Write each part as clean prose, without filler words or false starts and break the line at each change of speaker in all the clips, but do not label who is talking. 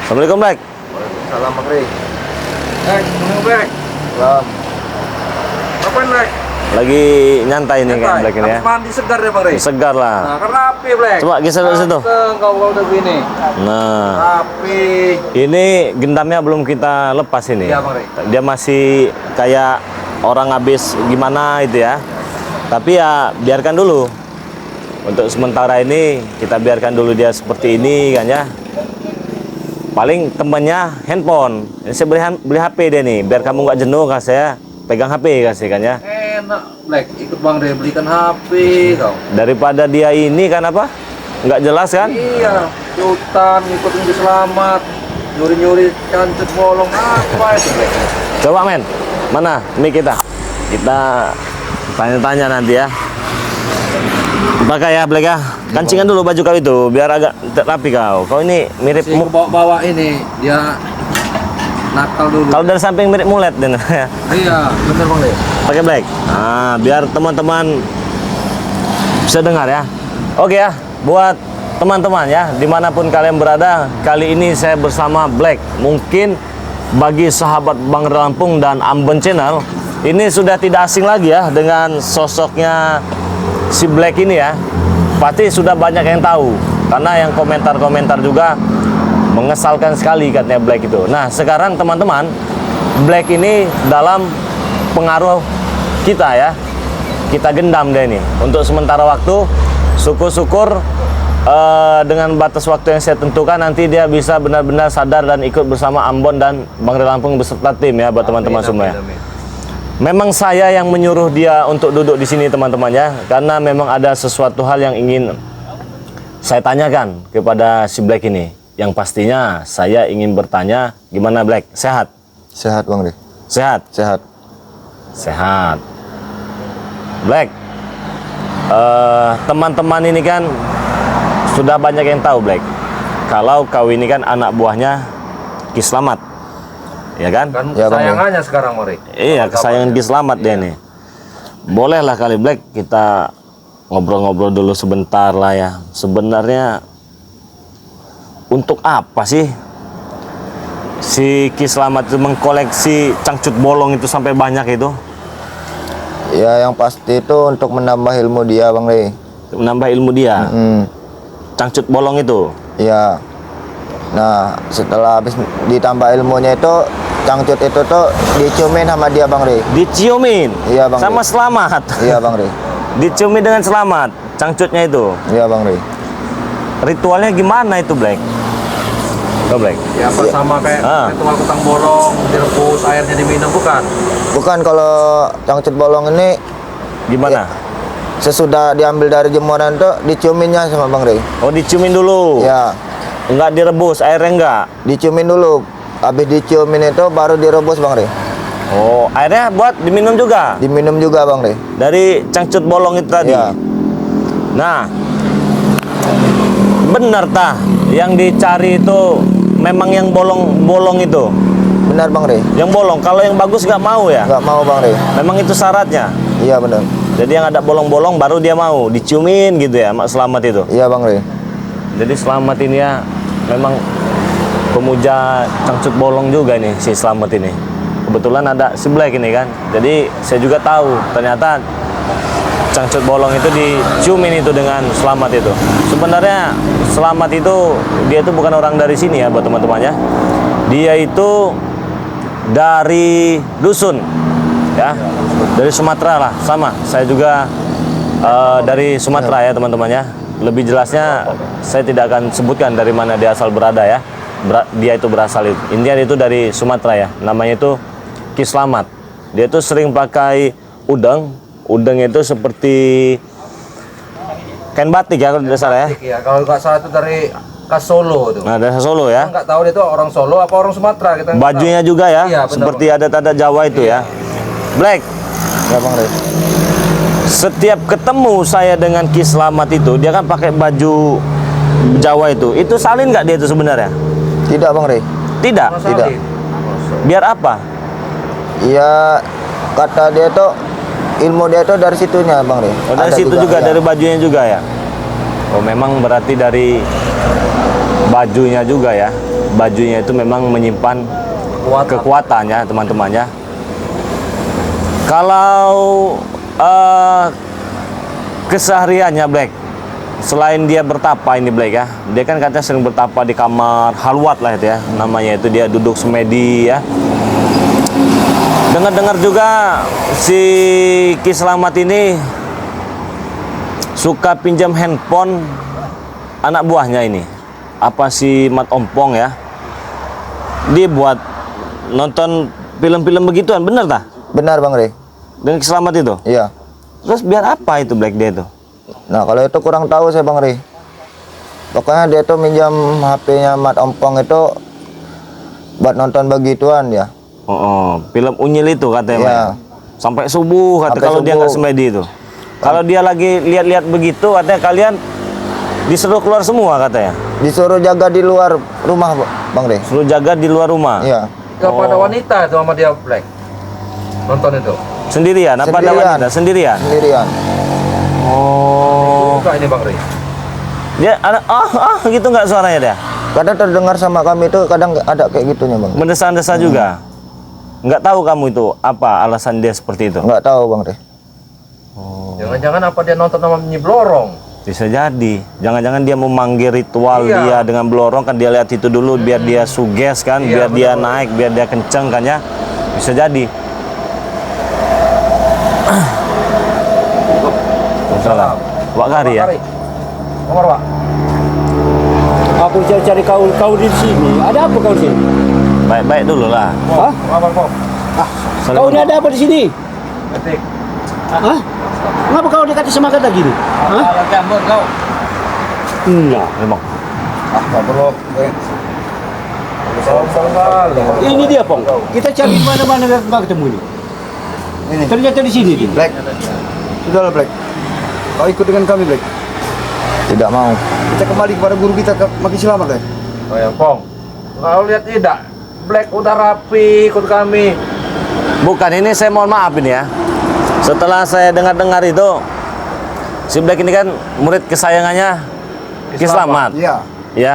Assalamualaikum, Black.
Waalaikumsalam, Bang Rey.
Black.
Salam.
Ngapain, Black?
Lagi nyantai nih kan Black ini ya.
Habis mandi segar deh, Bang Rey.
Segar lah.
Nah, karena api, Black.
Coba geser ke situ.
Kau udah begini.
Nah,
Api.
ini gendamnya belum kita lepas ini.
Iya, Bang Rey.
Dia masih kayak orang habis gimana itu ya. Tapi ya biarkan dulu. Untuk sementara ini kita biarkan dulu dia seperti ini kan ya. Paling temannya handphone. Ini saya beli HP dia nih. Biar kamu nggak jenuh kan saya pegang HP kasih kan ya.
Enak, Black. Ikut Bang Rey belikan HP kau.
Daripada dia ini kan apa? Nggak jelas kan?
Iya, di hutan ikut Minggu Selamat, nyuri-nyuri cancut bolong apa itu, Black?
Coba men, mana mic kita? Kita tanya-tanya nanti ya. Pakai ya Black ya. Kancingan dulu baju kau itu biar agak rapi kau. Kau ini mirip
Si bawa ini dia nakal dulu.
kalau dari samping mirip mulet dan
Iya, bener Bang Rey.
pakai Black. Nah, biar teman-teman bisa dengar ya. Oke ya, buat teman-teman ya, dimanapun kalian berada, kali ini saya bersama Black. Mungkin bagi sahabat Bang Lampung dan Ambon Channel, ini sudah tidak asing lagi ya dengan sosoknya si Black ini ya. Pasti sudah banyak yang tahu, karena yang komentar-komentar juga mengesalkan sekali katanya Black itu. Nah, sekarang teman-teman, Black ini dalam pengaruh kita ya. Kita gendam dia ini. Untuk sementara waktu, syukur-syukur dengan batas waktu yang saya tentukan nanti dia bisa benar-benar sadar dan ikut bersama Ambon dan Bang Lampung beserta tim ya buat teman-teman semua ya. Memang saya yang menyuruh dia untuk duduk di sini teman-teman ya, karena memang ada sesuatu hal yang ingin saya tanyakan kepada si Black ini. Yang pastinya saya ingin bertanya, gimana Black? Sehat?
Sehat, Bang Rey.
Sehat?
Sehat.
Sehat. Black, teman-teman ini kan sudah banyak yang tahu Black, kalau kau ini kan anak buahnya Ki Slamet, ya kan?
Kan
Ya, Bang Rey.
kesayangannya sekarang, Bang Rey.
Iya, kesayangan Ki Slamet dia nih. Bolehlah kali Black kita ngobrol-ngobrol dulu sebentar lah ya. Sebenarnya untuk apa sih si Ki Slamet itu mengkoleksi cangcut bolong itu sampai banyak itu?
Ya, yang pasti itu untuk menambah ilmu dia, Bang Rey.
Menambah ilmu dia. Cangcut bolong itu.
Ya. Nah, setelah habis ditambah ilmunya itu, cangcut itu tuh diciumin sama dia, Bang Rey.
Diciumin.
Iya, Bang
Sama
Rey.
Selamat.
Iya, Bang Rey.
Diciumin dengan Selamat cangcutnya itu.
Iya, Bang Rey.
Ritualnya gimana itu Black? Oh, Black.
Ya apa sama kayak ritual kutang bolong, direbus, airnya diminum bukan?
Bukan, kalau cangcut bolong ini
Gimana?
sesudah diambil dari jemuran tuh diciuminnya sama Bang Rey.
Oh, diciumin dulu.
Ya,
Enggak direbus, airnya enggak.
diciumin dulu. Habis diciumin itu baru direbus, Bang Rey.
Oh, airnya buat diminum juga.
Diminum juga, Bang Rey.
Dari cangcut bolong itu tadi.
Ya.
Nah, benar tah yang dicari itu memang yang bolong-bolong itu.
Benar, Bang Rey.
Yang bolong, kalau yang bagus nggak mau ya.
Nggak mau, Bang Rey.
Memang itu syaratnya.
Iya, benar.
Jadi yang ada bolong-bolong baru dia mau diciumin gitu ya, Mak Selamat itu.
Iya, Bang Rey.
Jadi Selamat ini ya memang pemuja cangcut bolong juga nih si Selamat ini. Kebetulan ada si Black ini kan. Jadi saya juga tahu ternyata cangcut bolong itu diciumin itu dengan Selamat itu. Sebenarnya Selamat itu dia itu bukan orang dari sini ya buat teman-teman ya. Dia itu dari dusun ya. Dari Sumatera lah, sama. Saya juga dari Sumatera ya teman-teman ya. Lebih jelasnya saya tidak akan sebutkan dari mana dia asal berada ya. Dia itu berasal itu. Intinya itu dari Sumatera ya. Namanya itu Ki Slamet. Dia itu sering pakai udeng. Udeng itu seperti kain batik ya kalau tidak salah ya.
Ya, kalau nggak salah itu dari khas Solo tuh.
Nah, dari Solo ya.
Nggak tahu dia itu orang Solo apa orang Sumatera kita. nggak
Bajunya
tahu.
juga ya,
Iya, benar,
seperti adat-adat Jawa itu ya. Black,
Ya, Bang Rey.
setiap ketemu saya dengan Ki Slamet itu, dia kan pakai baju Jawa itu. Itu salin nggak dia itu sebenarnya?
Tidak, Bang Rey.
Tidak.
Masalah
Tidak.
ini.
Biar apa?
Iya, kata dia tuh ilmu dia tuh dari situnya, Bang Rey.
Oh, dari
Ada
situ juga,
iya.
dari bajunya juga ya. Oh, memang berarti dari bajunya juga ya. Bajunya itu memang menyimpan kekuatan ya teman-teman ya. Kalau kesehariannya Black, selain dia bertapa ini Black ya, dia kan katanya sering bertapa di kamar halwat lah itu ya, namanya itu dia duduk semedi ya. Dengar-dengar juga si Ki Slamet ini suka pinjam handphone anak buahnya ini, apa si Mat Ompong ya, dia buat nonton film-film begituan, bener tak?
Benar Bang Rey.
Dengan Ki Slamet itu?
Iya.
Terus biar apa itu Black dia itu?
Nah kalau itu kurang tahu saya Bang Rey. Pokoknya dia tuh minjam HP-nya Mat Ompong itu buat nonton begituan ya.
Film Unyil itu katanya.
Iya.
Sampai subuh kata,
Sampai
kalau dia
subuh.
nggak semedi itu. Kalau dia lagi lihat-lihat begitu katanya kalian disuruh keluar semua katanya.
Disuruh jaga di luar rumah Bang Rey.
Suruh jaga di luar rumah.
Iya.
Kepada wanita itu sama dia Black. Nonton itu.
Sendirian apa ada
Sendirian.
wanita? Sendirian.
Sendirian.
Oh.
Buka ini Bang Rey.
Dia ada gitu nggak suaranya dia?
Kadang terdengar sama kami itu kadang ada kayak gitunya Bang.
Mendesa-desa juga. Nggak tahu kamu itu apa alasan dia seperti itu?
Nggak tahu Bang Rey.
Jangan-jangan apa dia nonton sama Nyi Blorong?
Bisa jadi. Jangan-jangan dia mau manggil ritual
Iya.
dia dengan belorong kan, dia lihat itu dulu biar dia suges kan,
Iya,
biar dia
betul.
naik, biar dia kenceng kan ya. Bisa jadi. Salam. Wak Kari ya.
Nomor Pak.
Aku cari kau di sini. Ada apa kau di sini?
Baik-baik dulu lah.
Hah?
Abang Pom.
Kau ini ada apa di sini?
Etik.
Hah? Kenapa kau dekat sama kata gini? Hah?
Kalau campur kau.
Nah,
Memang.
Tak perlu. Salam kali.
ini dia Pong. Kita cari mana-mana nggak ketemu ini.
Ini.
Ternyata di sini dia.
Black. Sudahlah Black. Kau ikut dengan kami Black. Tidak mau. Kita kembali kepada guru kita makin selamat Black.
Oh ya Pong. Kau lihat tidak? Black udah rapi ikut kami.
Bukan, ini saya mohon maaf ini ya. Setelah saya dengar-dengar itu, si Black ini kan murid kesayangannya Ki Slamet.
Iya.
Ya,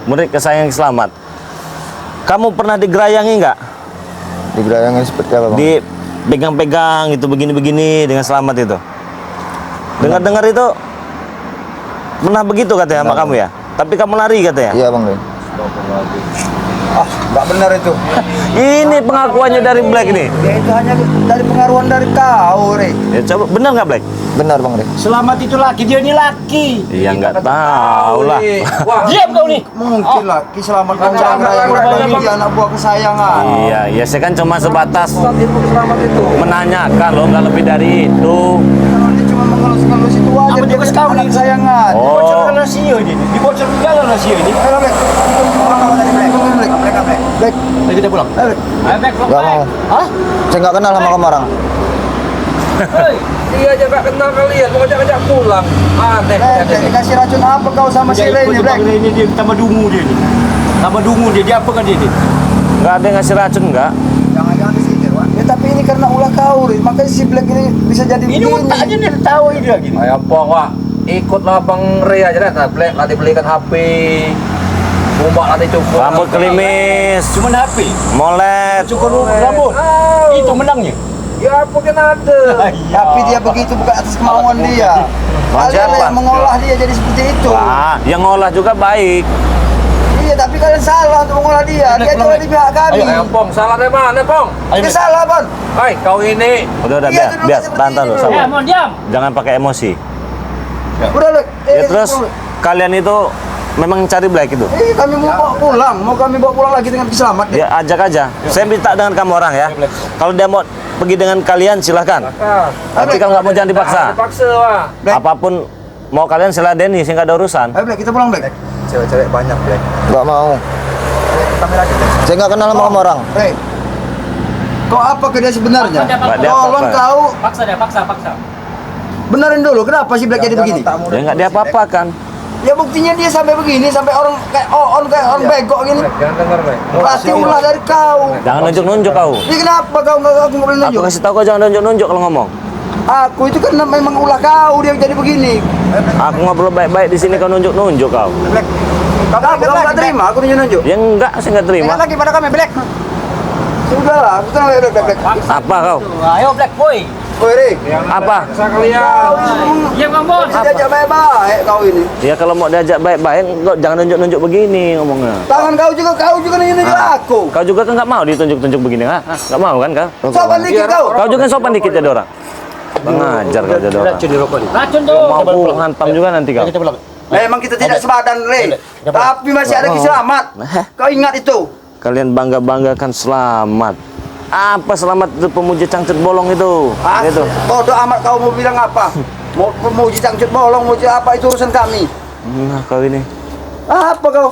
murid kesayangan Ki Slamet. Kamu pernah digerayangi nggak?
Digerayangin seperti apa Bang?
Dipegang-pegang itu begini-begini dengan Slamet itu. Dengar-dengar itu pernah begitu katanya sama kamu ya. Tapi kamu lari katanya.
Iya Bang Rey. Ah, nggak benar itu.
Ini pengakuannya dari Black ini.
Ya itu hanya dari pengaruhan dari kau, Rey.
Ya, coba benar nggak Black?
Benar Bang Rey.
Selamat itu laki, dia ini laki.
Iya nggak tahu lah.
Wah,
Diam kau nih.
Mungkin lah, Ki Slamet kau
Jangan
yang
dia
anak buah kesayangan.
Iya, ya saya kan cuma sebatas
saat itu selamat itu.
menanyakan loh, nggak lebih dari itu.
Dia cuma mengelus-ngelus itu aja.
Apa tugas kau nih?
Kesayangan.
Oh.
Dibocorkan rahasia ini. Dibocorkan jalan rahasia ini.
Ayo Black. Black.
Ayo kita pulang.
Ayo Black.
Ayo back,
Nggak mau.
Hah?
Saya nggak kenal sama kamu orang.
Hei.
Dia aja gak kenal kalian, mau ngajak pulang. Aneh.
Black, dikasih racun apa kau sama si Rey ini, Black?
Ini dia tambah dungu dia ni. Tambah dungu dia apa kan dia ni?
Nggak ada yang ngasih racun nggak?
Jangan-jangan disihir, Wak. Ya tapi ini karena ulah kau, Rey. Makanya si Black ini bisa jadi
Ini otaknya dia tahu ini lagi.
Ayo Pong, wah. Ikutlah Bang Rey aja deh. Black nanti belikan HP. Bumbak nanti cukup.
Rambut kelimis,
Cuma HP.
molet.
Cukup rambut.
Oh.
Itu menangnya.
Ya mungkin ada.
Tapi dia begitu bukan atas kemauan dia. Kalian
Siapa?
yang mengolah dia jadi seperti itu.
Ah, yang ngolah juga baik.
Iya, tapi kalian salah untuk mengolah dia. Dia itu di pihak kami.
Ayo Pong, salah dari mana Pong?
Dia salah, Bang.
Hai, kau ini.
Udah
Iya,
biar,
dulu
biar,
seperti
tahan dulu,
ini.
sabar.
Mohon diam.
Jangan pakai emosi.
Udah, Black.
Ya terus kalian itu memang cari Black itu.
Kami mau bawa pulang. Mau kami bawa pulang lagi dengan selamat.
Ya ajak aja. Saya minta dengan kamu orang ya. Kalau dia mau pergi dengan kalian silahkan. Tapi kalau nggak mau jangan dipaksa.
Dipaksa, wah.
Black.
Apapun mau kalian siladeni, saya nggak ada urusan.
Ayo, Black, kita pulang, Black. Cewek-cewek banyak, Black. Nggak mau. Kami lagi, Black. Saya nggak kenal sama kamu orang. Hei, kau apa ke dia sebenarnya?
Nggak ada
Tolong
apa-apa.
kau
Paksa dia, paksa.
benerin dulu. Kenapa si Black jadi begini?
Ya nggak dia apa-apakan.
Ya buktinya dia sampai begini, sampai orang kayak kayak orang bego gini.
Black, jangan denger, Black.
Pasti ulah dari kau.
Jangan nunjuk-nunjuk kau.
Ini kenapa kau nggak boleh
Aku
nunjuk?
kasih tahu kau jangan nunjuk-nunjuk kalau ngomong.
Aku itu kan memang ulah kau dia jadi begini.
Aku ngobrol baik-baik di sini kau nunjuk-nunjuk kau.
Black,
Kamu nggak terima, aku nunjuk.
Ya enggak, saya nggak terima.
Lagi pada kami Black. Sudahlah, kita Black.
Apa kau?
Ayo Black boy.
Woi, Ri.
Apa?
Iya Bang Bon.
Masih diajak baik-baik kau ini.
Ya kalau mau diajak baik-baik, kau jangan nunjuk-nunjuk begini ngomongnya.
Tangan kau juga nunjuk aku.
Kau juga kan nggak mau ditunjuk-tunjuk begini, ha? Nggak mau kan kau?
Sopan dikit kau.
Kau juga sopan dikit jadi orang. Ngajar kau jadi orang.
Racun di rokok nih.
Racun tuh.
Kau mau hantam juga nanti kau.
Kita pulang.
Memang kita tidak sebadan, Re. Tapi masih ada selamat. Kau ingat itu.
Kalian bangga-banggakan selamat. Apa selamat itu pemuja cangcut bolong itu? Gitu.
Bodoh amat kau mau bilang apa? Mau memuji cangcut bolong, mau apa itu urusan kami.
Nah, kau ini.
Apa kau?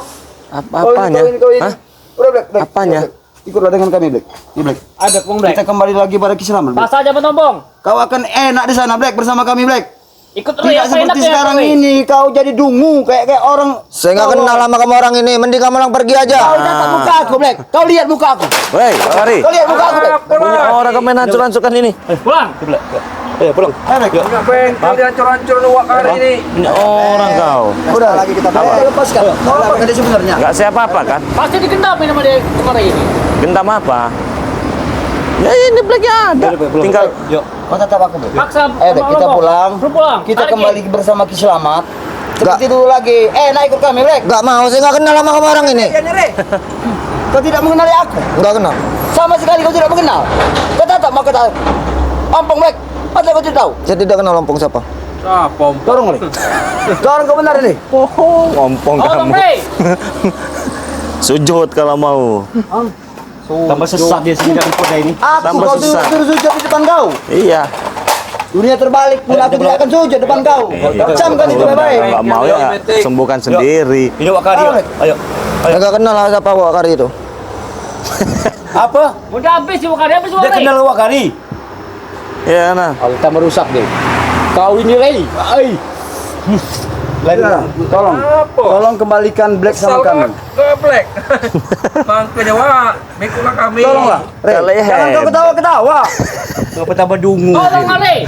Apa-apanya?
Kau ini.
Hah?
Udah Black.
Apanya?
Ikutlah dengan kami Black. Di Black.
Ada Bang Black.
Kita kembali lagi pada keselamatan.
Pas aja Bang.
Kau akan enak di sana Black bersama kami Black.
Ikut
Tidak seperti sekarang ini kau jadi dungu kayak orang.
Saya nggak kenal sama kamu orang ini. Mending kamu orang pergi aja.
Kau lihat muka aku Black. Kau lihat muka aku.
Woi, Ari.
Kau lihat muka aku Black.
Punya orang kau main hancur-hancurkan ini.
Pulang.
Ayo pulang.
Black.
Kau hancur-hancur luak kali ini.
Punya orang kau.
Udah lagi kita lepaskan. Kau apa dia sebenarnya?
Nggak siapa apa kan?
Pasti dikendapin sama dia kemarin ini.
Gendam apa? Ya ini Blacknya ada. Tinggal
Yuk.
Kau tetap aku Black.
Paksa.
Black, kita pulang.
Pulang.
Kita
Tarik,
kembali bersama Ki Selamat.
Enggak.
Seperti dulu lagi. Nah ikut kami Black.
Nggak mau, saya nggak kenal sama kamu orang ini.
Kau tidak mengenali aku.
Nggak kenal.
Sama sekali kau tidak mengenal. Kau tetap mau kata Ompong Black. Padahal kau tidak tahu.
Saya tidak kenal Lompong siapa.
Dorong Black. Dorong kau benar ini.
ngompong
Oh Bang
kamu.
Ray.
Sujud kalau mau.
Tambah sesat dia sini dalam kota ini.
Aku
Tambah
kau
susah.
suruh sujud di depan kau.
Iya.
Dunia terbalik pun aku tidak akan sujud depan kau. Camkan itu baik.
Nggak mau ya sembuhkan sendiri.
Ini Wak Kari. Ayo.
Saya nggak kenal lah siapa Wak Kari itu.
Apa?
Udah habis sih Wak Kari, habis Wak
Dia
Kari.
kenal Wak Kari.
Ya nah.
Kita merusak deh. Kau ini Ray. Ai.
Tolong kembalikan Black sama kami.
Ke Black. Makanya Wak, mikulah kami.
Tolonglah. Re.
Kalian.
Jangan kau ketawa-ketawa.
Kenapa tambah dungu?
Oh Bang Ray.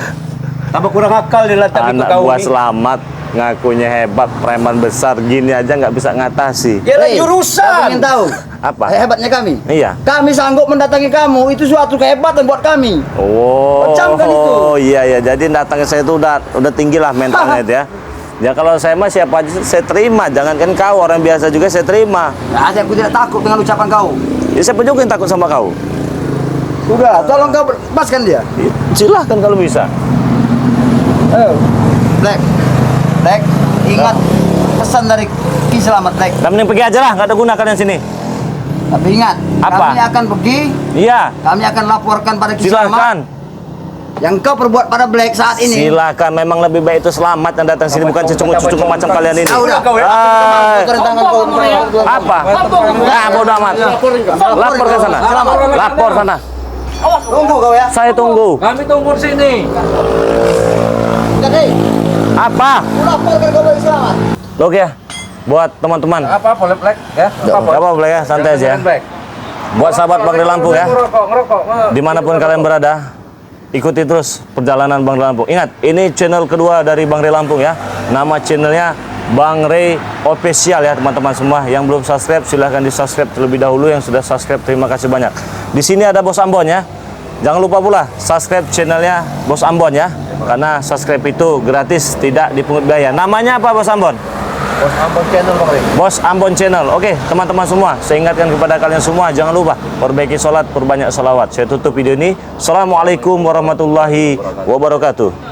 Tambah kurang akal dia lah tapi
Anak
kau
buah
ini.
selamat ngakunya hebat, preman besar gini aja nggak bisa ngatasi.
Dia lagi
Hey, Aku
urusan.
ingin tahu.
Apa?
Hebatnya kami.
Iya.
Kami sanggup mendatangi kamu, itu suatu kehebatan buat kami. Pecahkan itu.
Oh iya ya. Jadi datangnya saya itu udah tinggi lah mentalnya itu ya. Ya kalau saya mah siapa aja saya terima. Jangankan kau orang biasa juga saya terima.
Nah, aku tidak takut dengan ucapan kau.
Ya siapa juga yang takut sama kau?
Sudah, tolong kau lepaskan dia.
Ya, silahkan kalau bisa.
Ayo. Black. Black, ingat pesan dari Ki Selamat Black.
Nah, mending pergi aja lah, nggak ada guna kalian sini.
Tapi ingat,
Apa?
kami akan pergi,
Iya,
kami akan laporkan pada Ki Selamat
silakan.
yang kau perbuat pada Black saat ini.
Silakan, memang lebih baik itu selamat yang datang sini bukan cucuk-cucuk macam kalian ini.
Ah, udah.
Ah,
Tangan kau.
apa? Ah, bodoh amat. Lapor ke sana. Lapor sana.
Tunggu kau ya.
Saya tunggu.
Kami tunggu sini.
Jadi,
Apa?
laporkan kau pada Ki Selamat.
Oke ya. Buat teman-teman.
Apa boleh Black ya?
Gak apa-apa ya, santai aja ya. Buat sahabat Bang Ray Lampung ya.
Ngerokok.
Dimanapun kalian berada, ikuti terus perjalanan Bang Ray Lampung. Ingat, ini channel kedua dari Bang Ray Lampung ya. Nama channelnya Bang Ray Official ya teman-teman semua. Yang belum subscribe silahkan di subscribe terlebih dahulu. Yang sudah subscribe terima kasih banyak. Di sini ada Bos Ambon ya. Jangan lupa pula subscribe channelnya Bos Ambon ya. Karena subscribe itu gratis, tidak dipungut biaya. Namanya apa Bos Ambon?
Bos Ambon channel Bang Ray.
Bos Ambon Channel. Oke, teman-teman semua, saya ingatkan kepada kalian semua, jangan lupa perbaiki sholat, perbanyak salawat. Saya tutup video ini. Assalamualaikum warahmatullahi wabarakatuh.